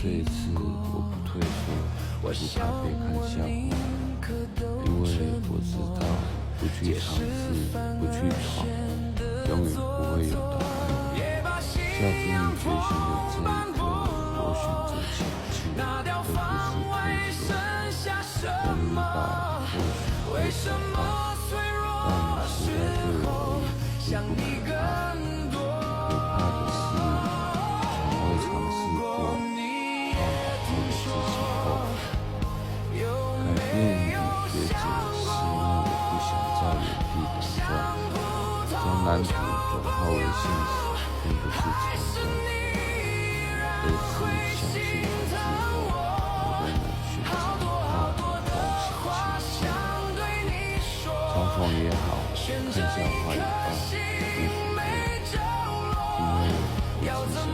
这一次我不退缩，也不怕被看笑话，因为我知道不去尝试，不去闯，永远不会有答案。下定决心的这一刻，我选择前进，而不是退缩。我明白，或许会失败，但失败对我而言并不可怕。可怕的是从未尝试过，放好后的自己后悔。改变与抉择是因为我不想在原地打转。将蓝图转化为现实，并不是冲动，而是相信之后，我都能选择让梦想前进。嘲讽也好，看笑话也罢，无所谓，因为我只想